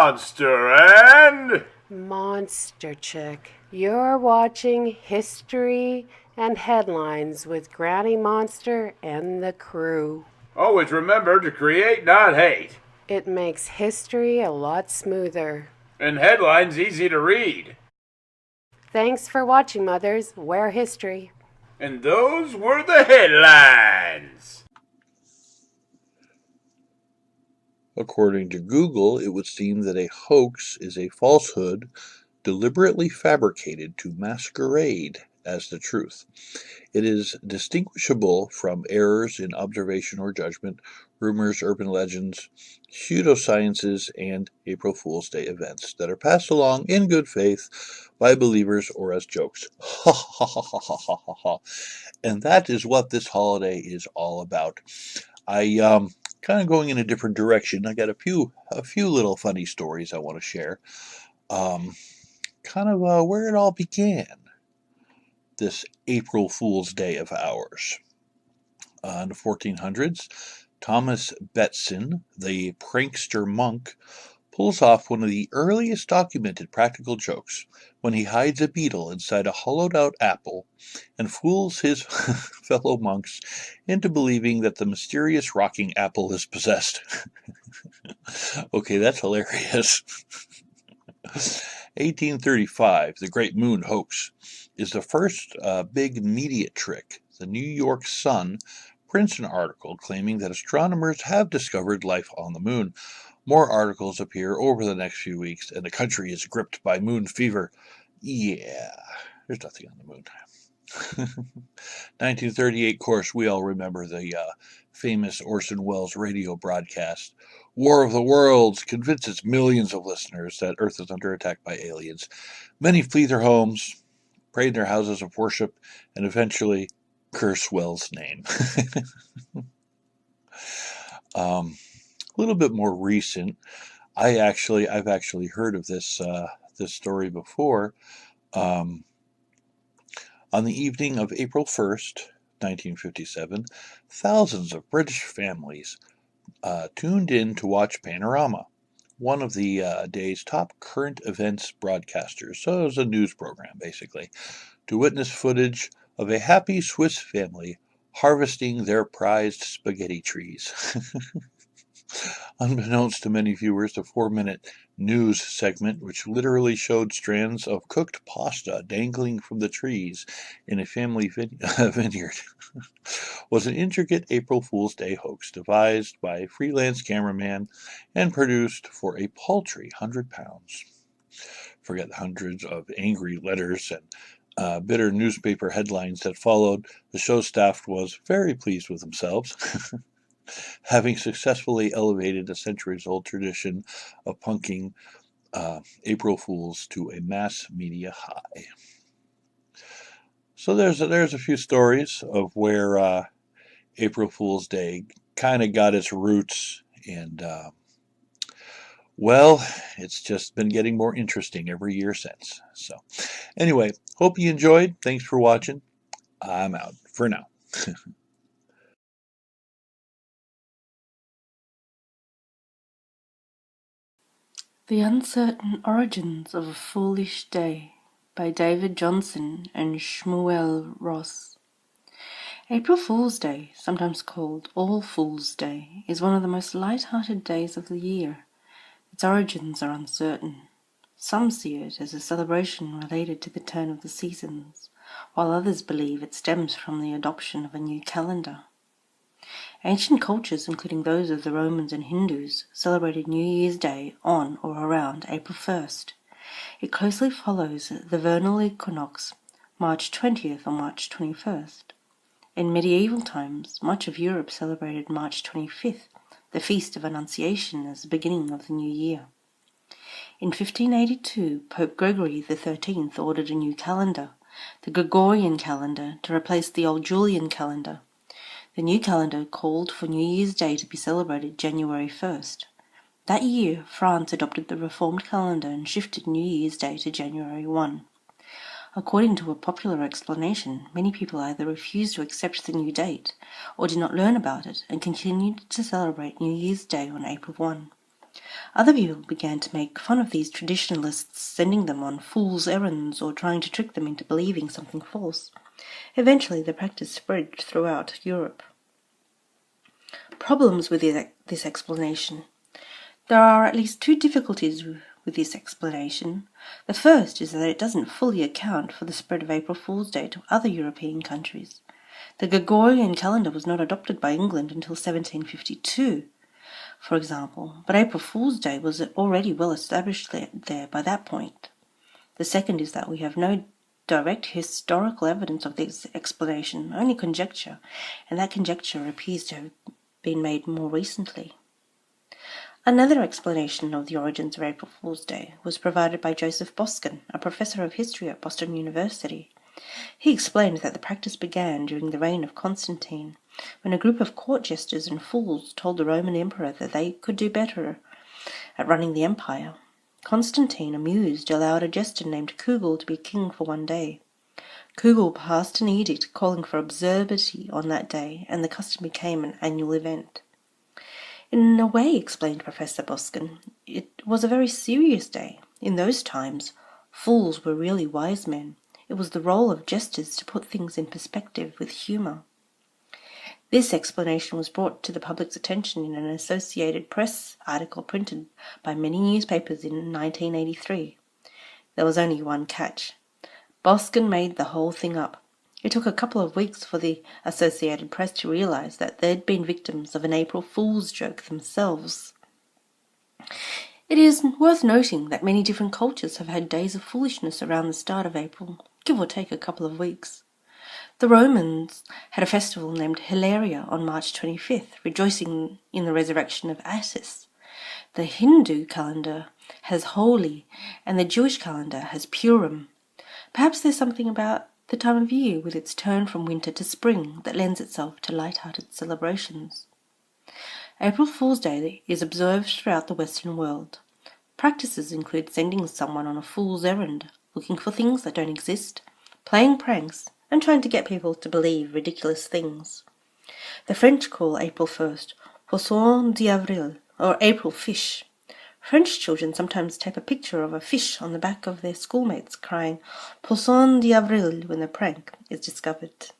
Monster and... Monster Chick. You're watching History and Headlines with Granny Monster and the crew. Always remember to create, not hate. It makes history a lot smoother. And headlines easy to read. Thanks for watching, Mothers. Wear history. And those were the headlines. According to Google, it would seem that a hoax is a falsehood deliberately fabricated to masquerade as the truth. It is distinguishable from errors in observation or judgment, rumors, urban legends, pseudosciences, and April Fool's Day events that are passed along in good faith by believers or as jokes. Ha ha ha ha ha ha ha. And that is what this holiday is all about. I kind of going in a different direction. I got a few little funny stories I want to share. Where it all began. This April Fool's Day of ours. In the 1400s, Thomas Bettson, the prankster monk, pulls off one of the earliest documented practical jokes when he hides a beetle inside a hollowed-out apple and fools his fellow monks into believing that the mysterious rocking apple is possessed. Okay, that's hilarious. 1835, the Great Moon Hoax, is the first big media trick. The New York Sun prints an article claiming that astronomers have discovered life on the moon. More articles appear over the next few weeks, and the country is gripped by moon fever. Yeah, there's nothing on the moon. 1938, of course, we all remember the famous Orson Welles radio broadcast. War of the Worlds convinces millions of listeners that Earth is under attack by aliens. Many flee their homes, pray in their houses of worship, and eventually curse Wells' name. A little bit more recent. I've actually heard of this story before. On the evening of April 1st, 1957, thousands of British families tuned in to watch Panorama, one of the day's top current events broadcasters. So it was a news program, basically, to witness footage of a happy Swiss family harvesting their prized spaghetti trees. Unbeknownst to many viewers, the 4-minute news segment, which literally showed strands of cooked pasta dangling from the trees in a family vineyard, was an intricate April Fool's Day hoax devised by a freelance cameraman and produced for a paltry £100. Forget the hundreds of angry letters and bitter newspaper headlines that followed. The show staff was very pleased with themselves, having successfully elevated a centuries-old tradition of punking April Fools to a mass media high. So there's a few stories of where April Fool's Day kind of got its roots, and well, it's just been getting more interesting every year since. So anyway, hope you enjoyed. Thanks for watching. I'm out for now. The Uncertain Origins of a Foolish Day by David Johnson and Shmuel Ross. April Fool's Day, sometimes called All Fool's Day, is one of the most light-hearted days of the year. Its origins are uncertain. Some see it as a celebration related to the turn of the seasons, while others believe it stems from the adoption of a new calendar. Ancient cultures, including those of the Romans and Hindus, celebrated New Year's Day on or around April 1st. It closely follows the vernal equinox, March 20th or March 21st. In medieval times, much of Europe celebrated March 25th, the Feast of Annunciation, as the beginning of the new year. In 1582, Pope Gregory XIII ordered a new calendar, the Gregorian calendar, to replace the old Julian calendar. The new calendar called for New Year's Day to be celebrated January 1st. That year, France adopted the reformed calendar and shifted New Year's Day to January 1. According to a popular explanation, many people either refused to accept the new date or did not learn about it and continued to celebrate New Year's Day on April 1. Other people began to make fun of these traditionalists, sending them on fool's errands or trying to trick them into believing something false. Eventually, the practice spread throughout Europe. Problems with this explanation. There are at least two difficulties with this explanation. The first is that it doesn't fully account for the spread of April Fool's Day to other European countries. The Gregorian calendar was not adopted by England until 1752, for example, but April Fool's Day was already well established there by that point. The second is that we have no direct historical evidence of this explanation, only conjecture, and that conjecture appears to have been made more recently. Another explanation of the origins of April Fool's Day was provided by Joseph Boscan, a professor of history at Boston University. He explained that the practice began during the reign of Constantine, when a group of court jesters and fools told the Roman emperor that they could do better at running the empire. Constantine, amused, allowed a jester named Kugel to be king for one day. Kugel passed an edict calling for absurdity on that day, and the custom became an annual event. In a way, explained Professor Boscan, it was a very serious day. In those times, fools were really wise men. It was the role of jesters to put things in perspective with humour. This explanation was brought to the public's attention in an Associated Press article printed by many newspapers in 1983. There was only one catch. Boscan made the whole thing up. It took a couple of weeks for the Associated Press to realize that they'd been victims of an April Fool's joke themselves. It is worth noting that many different cultures have had days of foolishness around the start of April, give or take a couple of weeks. The Romans had a festival named Hilaria on March 25th, rejoicing in the resurrection of Isis. The Hindu calendar has Holi, and the Jewish calendar has Purim. Perhaps there's something about the time of year with its turn from winter to spring that lends itself to light-hearted celebrations. April Fool's Day is observed throughout the Western world. Practices include sending someone on a fool's errand, looking for things that don't exist, playing pranks, and trying to get people to believe ridiculous things. The French call April 1st Poisson d'Avril, or April Fish. French children sometimes tape a picture of a fish on the back of their schoolmates, crying Poisson d'Avril when the prank is discovered.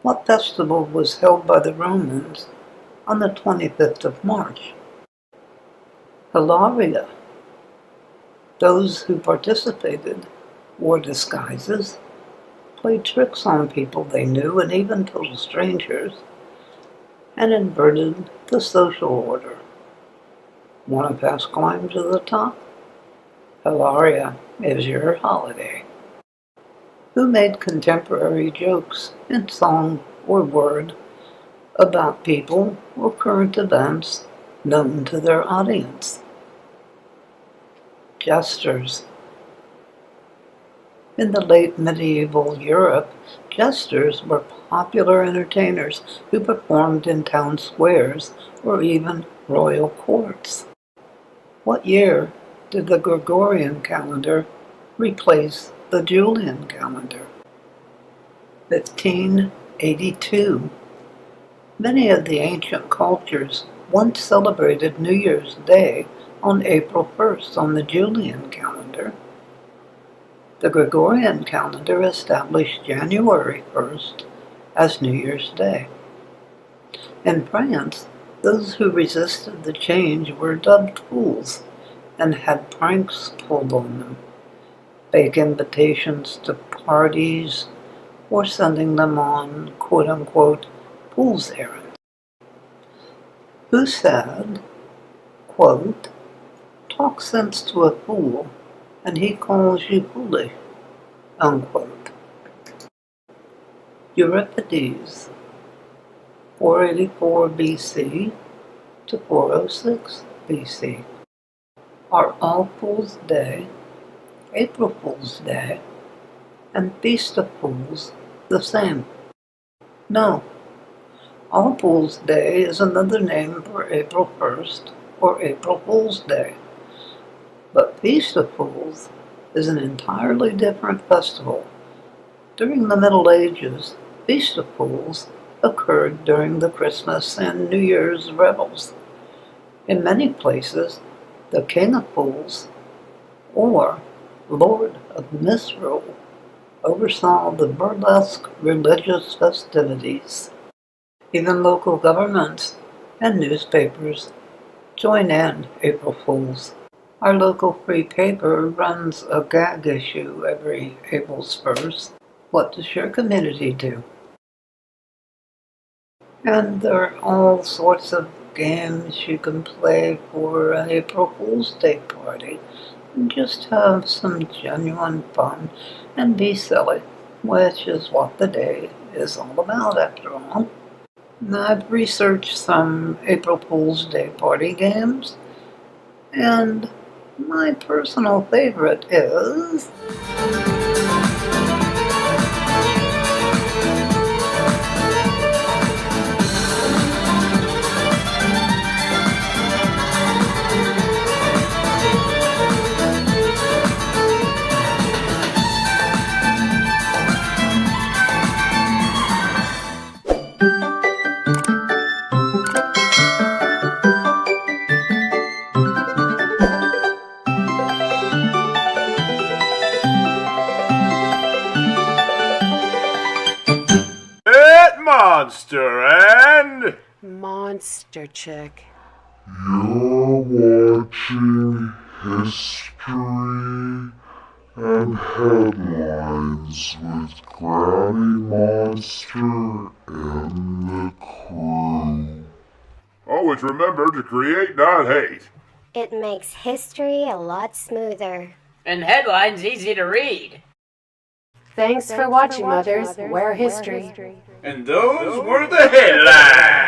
What festival was held by the Romans on the 25th of March? Hilaria. Those who participated wore disguises, played tricks on people they knew and even total strangers, and inverted the social order. Want a fast climb to the top? Hilaria is your holiday. Who made contemporary jokes in song or word about people or current events known to their audience? Jesters. In the late medieval Europe, jesters were popular entertainers who performed in town squares or even royal courts. What year did the Gregorian calendar replace the Julian calendar? 1582. Many of the ancient cultures once celebrated New Year's Day on April 1st on the Julian calendar. The Gregorian calendar established January 1st as New Year's Day. In France, those who resisted the change were dubbed fools and had pranks pulled on them, fake invitations to parties, or sending them on quote-unquote fool's errands. Who said, quote, talk sense to a fool and he calls you foolish, unquote. Euripides. 484 BC to 406 BC. Are All Fools' Day, April Fool's Day, and Feast of Fools the same? No. All Fools' Day is another name for April 1st or April Fool's Day. But Feast of Fools is an entirely different festival. During the Middle Ages, Feast of Fools occurred during the Christmas and New Year's revels. In many places, the King of Fools, or Lord of Misrule, oversaw the burlesque religious festivities. Even local governments and newspapers join in April Fools. Our local free paper runs a gag issue every April's 1st. What does your community do? And there are all sorts of games you can play for an April Fool's Day party. And just have some genuine fun and be silly, which is what the day is all about after all. I've researched some April Fool's Day party games, and my personal favorite is... Monster and Monster Chick. You're watching History and Headlines with Granny Monster and the crew. always remember to create, not hate. It makes history a lot smoother. And headlines easy to read. Thanks for watching, mothers. Wear history. And those were the headlines.